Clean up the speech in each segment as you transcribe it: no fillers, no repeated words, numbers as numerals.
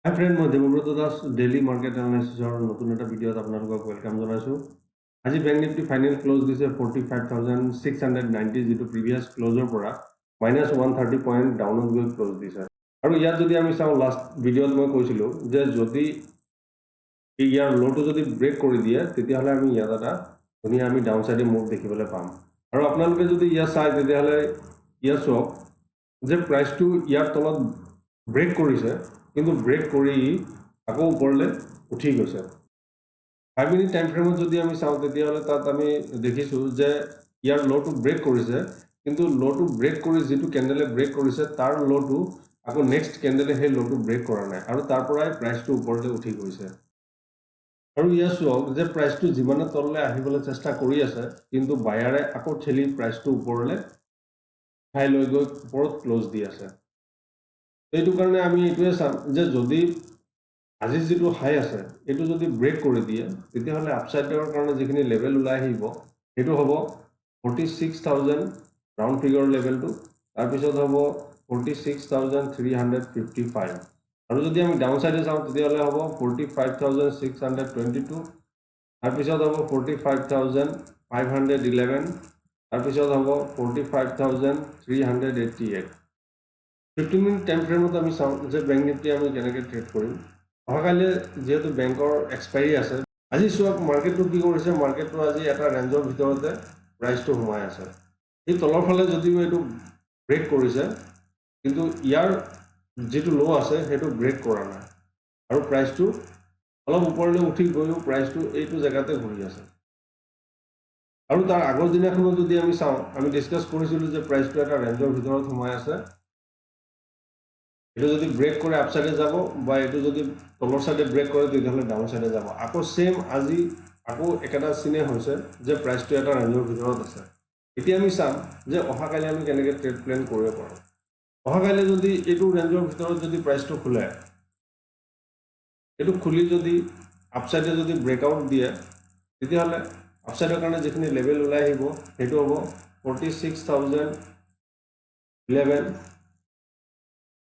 হাই friend, মই Debabrata Das daily market এনালাইচিছৰ নতুন এটা ভিডিঅ'ত আপোনালোকক ৱেলকাম জনাইছোঁ। আজি বেংক নিফটি ফাইনেল ক্ল'জ দিছে 45,690, যিটো প্ৰিভিয়াছ ক্ল'জৰ পৰা -130 পইণ্ট ডাউনত গৈ ক্ল'জ দিছে। আৰু ইয়াত যদি আমি চাওঁ, লাষ্ট ভিডিঅ'ত মই কৈছিলোঁ যে যদি ইয়াৰ ল'টো যদি ব্ৰেক কৰি দিয়ে তেতিয়াহ'লে আমি ইয়াত এটা ধুনীয়া আমি ডাউন ছাইডে মুভ দেখিবলৈ পাম। আৰু আপোনালোকে যদি ইয়াত চায় তেতিয়াহ'লে ইয়াত চাওক যে প্ৰাইচটো ইয়াৰ তলত ব্ৰেক কৰিছে, কিন্তু ব্ৰেক কৰি আকৌ ওপৰলৈ উঠি গৈছে। 5 মিনিট টাইম ফ্ৰেমত যদি আমি চাওঁ তেতিয়াহ'লে তাত আমি দেখিছোঁ যে ইয়াৰ ল'টো ব্ৰেক কৰিছে, কিন্তু ল'টো ব্ৰেক কৰি যিটো কেণ্ডেলে ব্ৰেক কৰিছে তাৰ ল'টো আকৌ নেক্সট কেণ্ডেলে সেই ল'টো ব্ৰেক কৰা নাই, আৰু তাৰ পৰাই প্ৰাইচটো ওপৰলৈ উঠি গৈছে। আৰু ইয়াত চাওক যে প্ৰাইচটো যিমানে তললৈ আহিবলৈ চেষ্টা কৰি আছে, কিন্তু বায়াৰে আকৌ ঠেলি প্ৰাইচটো ওপৰলৈ উঠাই লৈ গৈ ওপৰত ক্ল'জ দি আছে। এইটো কাৰণে আমি এইটোৱে চাম যে যদি আজিৰ যিটো হাই আছে এইটো যদি ব্ৰেক কৰি দিয়ে তেতিয়াহ'লে আপছাইডৰ কাৰণে যিখিনি লেভেল ওলাই আহিব সেইটো হ'ব 46,000 ৰাউণ্ড ফিগাৰ লেভেলটো, তাৰপিছত হ'ব 46,355, আৰু যদি আমি ডাউন ছাইডে চাওঁ তেতিয়াহ'লে হ'ব 45,622, তাৰপিছত হ'ব 45,511, তাৰপিছত হ'ব 45,388। 15 মিনিট টাইম ফ্ৰেমত আমি চাওঁ যে বেংক নিফটি আমি কেনেকৈ ট্ৰেড কৰিম। অহাকালি যেহেতু বেংকৰ এক্সপাইৰী আছে, আজি চাওক মাৰ্কেটটো কি কৰিছে। মাৰ্কেটটো আজি এটা ৰেঞ্জৰ ভিতৰতে প্ৰাইচটো সোমাই আছে। এই তলৰ ফালে যদিও এইটো ব্ৰেক কৰিছে, কিন্তু ইয়াৰ যিটো ল' আছে সেইটো ব্ৰেক কৰা নাই, আৰু প্ৰাইচটো অলপ ওপৰলৈ উঠি গৈও প্ৰাইচটো এইটো জেগাতে ঘূৰি আছে। আৰু তাৰ আগৰ দিনাখনত যদি আমি চাওঁ, আমি ডিছকাছ কৰিছিলোঁ যে প্ৰাইচটো এটা ৰেঞ্জৰ ভিতৰত সোমাই আছে। এইটো যদি ব্ৰেক কৰে আপ ছাইডে যাব, বা এইটো যদি তলৰ ছাইডে ব্ৰেক কৰে তেতিয়াহ'লে ডাউন ছাইডে যাব। আকৌ সেম আজি আকৌ একেটা চিনে হৈছে যে প্ৰাইচটো এটা ৰেঞ্জৰ ভিতৰত আছে। এতিয়া আমি চাম যে অহাকালি আমি কেনেকৈ ট্ৰেড প্লেন কৰিব পাৰোঁ। অহাকালি যদি এইটো ৰেঞ্জৰ ভিতৰত যদি প্ৰাইচটো খোলে, এইটো খুলি যদি আপছাইডে যদি ব্ৰেকআউট দিয়ে তেতিয়াহ'লে আপছাইডৰ কাৰণে যিখিনি লেভেল ওলাই আহিব সেইটো হ'ব 46,011,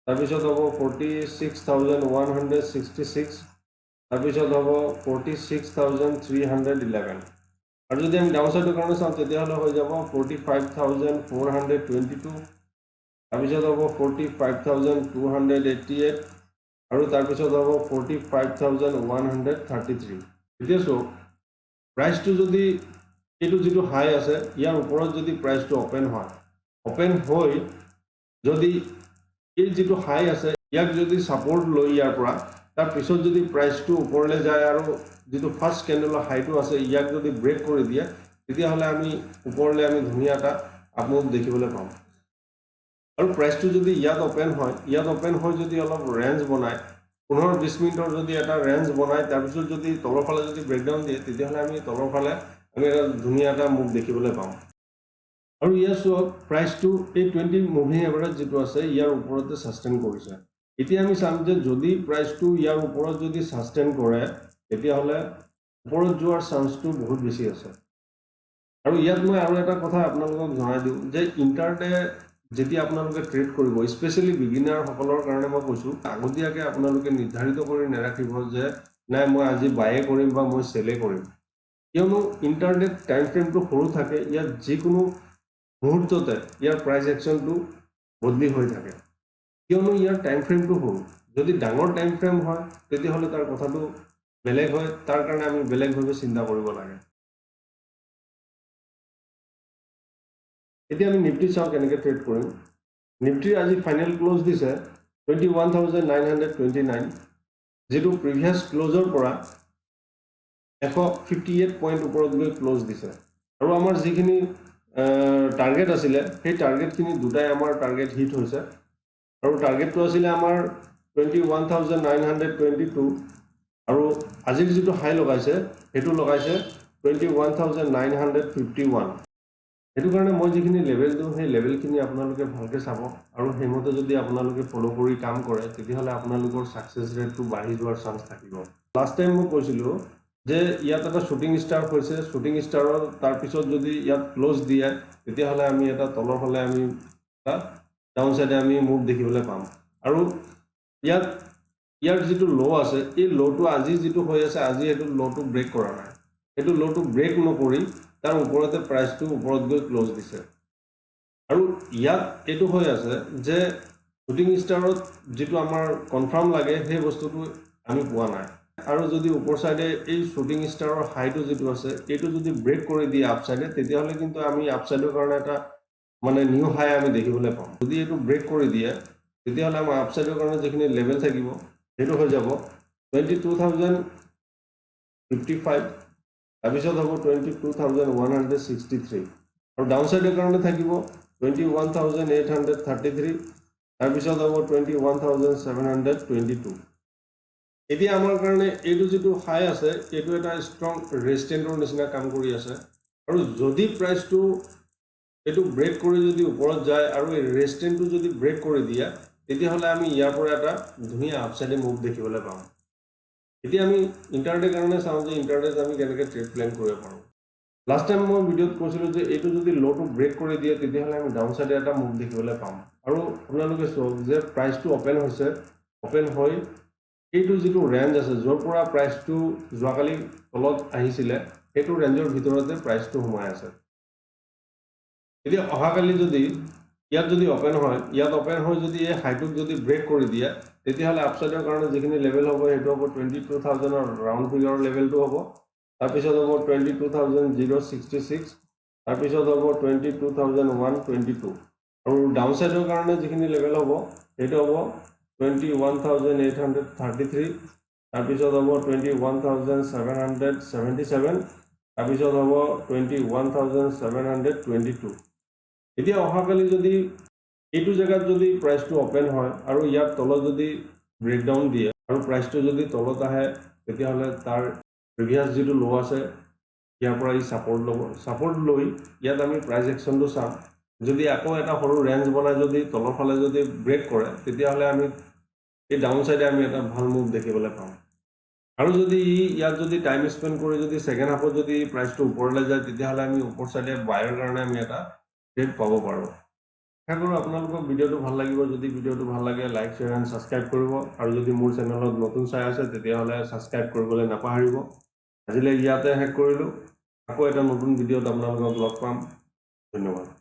তাৰপিছত হ'ব 46,166, তাৰপিছত হ'ব 46,311, আৰু যদি আমি ডাউন ছাইডৰ কাৰণে চাওঁ তেতিয়াহ'লে হৈ যাব 45,422, তাৰপিছত হ'ব 45,288, আৰু তাৰপিছত হ'ব 45,133। এতিয়া চাওক প্ৰাইচটো যদি এইটো যিটো হাই আছে ইয়াৰ ওপৰত যদি প্ৰাইচটো অপেন হয়, অপেন হৈ যদি এই যিটো হাই আছে ইয়াক যদি ছাপোৰ্ট লৈ ইয়াৰ পৰা তাৰপিছত যদি প্ৰাইচটো ওপৰলৈ যায় আৰু যিটো ফাৰ্ষ্ট কেণ্ডেলৰ হাইটো আছে ইয়াক যদি ব্ৰেক কৰি দিয়ে তেতিয়াহ'লে আমি ওপৰলৈ আমি ধুনীয়া এটা আপমুভ দেখিবলৈ পাম। আৰু প্ৰাইচটো যদি ইয়াত অপেন হয়, ইয়াত অপেন হৈ যদি অলপ ৰেঞ্জ বনায়, 15-20 মিনিটৰ যদি এটা ৰেঞ্জ বনায়, তাৰপিছত যদি তলৰ ফালে যদি ব্ৰেকডাউন দিয়ে তেতিয়াহ'লে আমি তলৰ ফালে আমি এটা ধুনীয়া এটা মুভ দেখিবলৈ পাম। আৰু ইয়াৰ চাওক প্ৰাইচটো এই 20 মুভিং এভাৰেজ যিটো আছে ইয়াৰ ওপৰতে ছাষ্টেইন কৰিছে। এতিয়া আমি চাম যে যদি প্ৰাইচটো ইয়াৰ ওপৰত যদি ছাষ্টেইন কৰে তেতিয়াহ'লে ওপৰত যোৱাৰ চান্সটো বহুত বেছি আছে। আৰু ইয়াত মই আৰু এটা কথা আপোনালোকক জনাই দিওঁ যে ইণ্টাৰডে যেতিয়া আপোনালোকে ট্ৰেড কৰিব, স্পেচিয়েলি বিগিনাৰসকলৰ কাৰণে মই কৈছোঁ, আগতীয়াকৈ আপোনালোকে নিৰ্ধাৰিত কৰি নাৰাখিব যে নাই মই আজি বায়ে কৰিম বা মই চেলে কৰিম, কিয়নো ইণ্টাৰডে টাইম ফ্ৰেমটো সৰু থাকে। ইয়াত যিকোনো মুহূৰ্ততে ইয়াৰ প্ৰাইচ একশ্যনটো বদলি হৈ থাকে, কিয়নো ইয়াৰ টাইম ফ্ৰেমটো সৰু। যদি ডাঙৰ টাইম ফ্ৰেম হয় তেতিয়াহ'লে তাৰ কথাটো বেলেগ হয়, তাৰ কাৰণে আমি বেলেগভাৱে চিন্তা কৰিব লাগে। এতিয়া আমি নিফটি চাওঁ কেনেকৈ ট্ৰেড কৰিম। নিফটিৰ আজি ফাইনেল ক্ল'জ দিছে 21,929, যিটো প্ৰিভিয়াছ ক্ল'জৰ পৰা 158 পইণ্ট ওপৰত গৈ ক্ল'জ দিছে। আৰু আমাৰ যিখিনি টাৰ্গেট আছিলে সেই টাৰ্গেটখিনি দুটাই আমাৰ টাৰ্গেট হিট হৈছে, আৰু টাৰ্গেটটো আছিলে আমাৰ 21,922, আৰু আজিৰ যিটো হাই লগাইছে সেইটো লগাইছে 21,951। সেইটো কাৰণে মই যিখিনি লেভেল দিওঁ সেই লেভেলখিনি আপোনালোকে ভালকৈ চাব, আৰু সেইমতে যদি আপোনালোকে ফ'ল' কৰি কাম কৰে তেতিয়াহ'লে আপোনালোকৰ ছাকচেছ ৰেটটো বাঢ়ি যোৱাৰ চান্স থাকিব। লাষ্ট টাইম মই কৈছিলোঁ যে ইয়াত এটা শ্বুটিং ষ্টাৰ হৈছে, শ্বুটিং ষ্টাৰৰ তাৰপিছত যদি ইয়াত ক্ল'জ দিয়ে তেতিয়াহ'লে আমি এটা তলৰ ফালে আমি এটা ডাউন ছাইডে আমি মুভ দেখিবলৈ পাম। আৰু ইয়াৰ যিটো লো আছে এই লোটো আজি যিটো হৈ আছে আজি এইটো লোটো ব্ৰেক কৰা নাই এইটো লোটো ব্ৰেক নকৰি তাৰ ওপৰতে প্ৰাইচটো ওপৰত গৈ ক্লোজ দিছে আৰু ইয়াত এইটো হৈ আছে যে শুটিং ষ্টাৰত যিটো আমাৰ কনফাৰ্ম লাগে সেই বস্তুটো আমি পোৱা নাই আৰু যদি ওপৰ সাইডে এই শুটিং ষ্টাৰৰ হাইটো যিটো আছে এইটো যদি ব্ৰেক কৰি দিয়ে আপ সাইডে তেতিয়াহলে কিন্তু আমি আপ সাইডৰ কাৰণে এটা মানে নিউ হাই আমি দেখিবলৈ পাম যদি এইটো ব্ৰেক কৰি দিয়ে তেতিয়াহলে আমাৰ আপ সাইডৰ কাৰণে যিখিনি লেভেল থাকিব সেইটো হৈ যাব 22,055 তাৰপিছত হ'ব 22,163 আৰু ডাউন সাইডৰ কাৰণে থাকিব 21,833 তাৰপিছত হ'ব 21,722 এতিয়া আমাৰ কাৰণে এইটো যিটো হাই আছে এইটো এটা ষ্ট্ৰং ৰেজিষ্টেন্সৰ নিচিনা কাম কৰি আছে আৰু যদি প্ৰাইচটো এইটো ব্ৰেক কৰি যদি ওপৰত যায় আৰু এই ৰেজিষ্টেন্সটো যদি ব্ৰেক কৰি দিয়া তেতিয়াহলে আমি ইয়াৰ পৰা এটা ধুনীয়া আপসাইডে মুভ দেখিবলৈ পাম এতিয়া আমি ইন্টাৰডে কাৰণে চাওঁ যে ইন্টাৰডেত আমি কেনেকৈ ট্ৰেড প্লেন কৰিব পাৰোঁ লাষ্ট টাইম মই ভিডিঅ'ত কৈছিলোঁ যে এইটো যদি লোটো ব্ৰেক কৰি দিয়ে তেতিয়াহলে আমি ডাউন সাইডে এটা মুভ দেখিবলৈ পাম আৰু আপোনালোকে চাওক যে প্ৰাইচটো ওপেন হৈছে ওপেন হৈ এইটো যিটো ৰেঞ্জ আছে য'ৰ পৰা প্ৰাইচটো যোৱাকালি তলত আহিছিলে সেইটো ৰেঞ্জৰ ভিতৰতে প্ৰাইচটো সোমাই আছে এতিয়া অহাকালি যদি ইয়াত যদি ওপেন হয় ইয়াত ওপেন হৈ যদি এই হাইটোক যদি ব্ৰেক কৰি দিয়ে তেতিয়াহলে আপসাইডৰ কাৰণে যিখিনি লেভেল হ'ব সেইটো হ'ব 22,000ৰ ৰাউণ্ড ফিগাৰৰ লেভেলটো হ'ব তাৰপিছত হ'ব 22,066 তাৰপিছত হ'ব 22,122 আৰু ডাউন সাইডৰ কাৰণে যিখিনি লেভেল হ'ব সেইটো হ'ব 21,833 তাৰপিছত হ'ব 21,777 তাৰপিছত হ'ব 21,722 এতিয়া অহাকালি যদি এইটো জায়গাত যদি প্ৰাইচটো ওপেন হয় আৰু ইয়াত তলত যদি ব্ৰেকডাউন দিয়ে আৰু প্ৰাইচটো যদি তলত আহে তেতিয়াহলে তাৰ প্ৰিভিয়াস যিটো লো আছে ইয়াৰ পৰা ই সাপোৰ্ট ল'ব সাপোৰ্ট লৈ ইয়াত আমি প্ৰাইস একশনটো চাম যদি আকৌ এটা সৰু ৰেঞ্জ বনাই যদি তলৰ ফালে যদি ব্ৰেক কৰে তেতিয়াহলে আমি এই ডাউন সাইডে আমি এটা ভাল মুভ দেখিবলৈ পাম আৰু যদি ইয়াত যদি টাইম স্পেন্ড কৰি যদি সেকেন্ড হাফত যদি প্ৰাইসটো ওপৰলৈ যায় তেতিয়াহলে আমি ওপৰ সাইডে বায়াৰ কাৰণে আমি এটা ট্ৰেড পাব পাৰোঁ আশা কৰোঁ আপোনালোকৰ ভিডিঅ'টো ভাল লাগিব যদি ভিডিঅ'টো ভাল লাগে লাইক শ্বেয়াৰ এণ্ড ছাবস্ক্ৰাইব কৰিব আৰু যদি মোৰ চেনেলত নতুন চাই আছে তেতিয়াহলে ছাবস্ক্ৰাইব কৰিবলৈ নাপাহৰিব আজিলৈ ইয়াতে শেষ কৰিলোঁ আকৌ এটা নতুন ভিডিঅ'ত আপোনালোকক লগ পাম ধন্যবাদ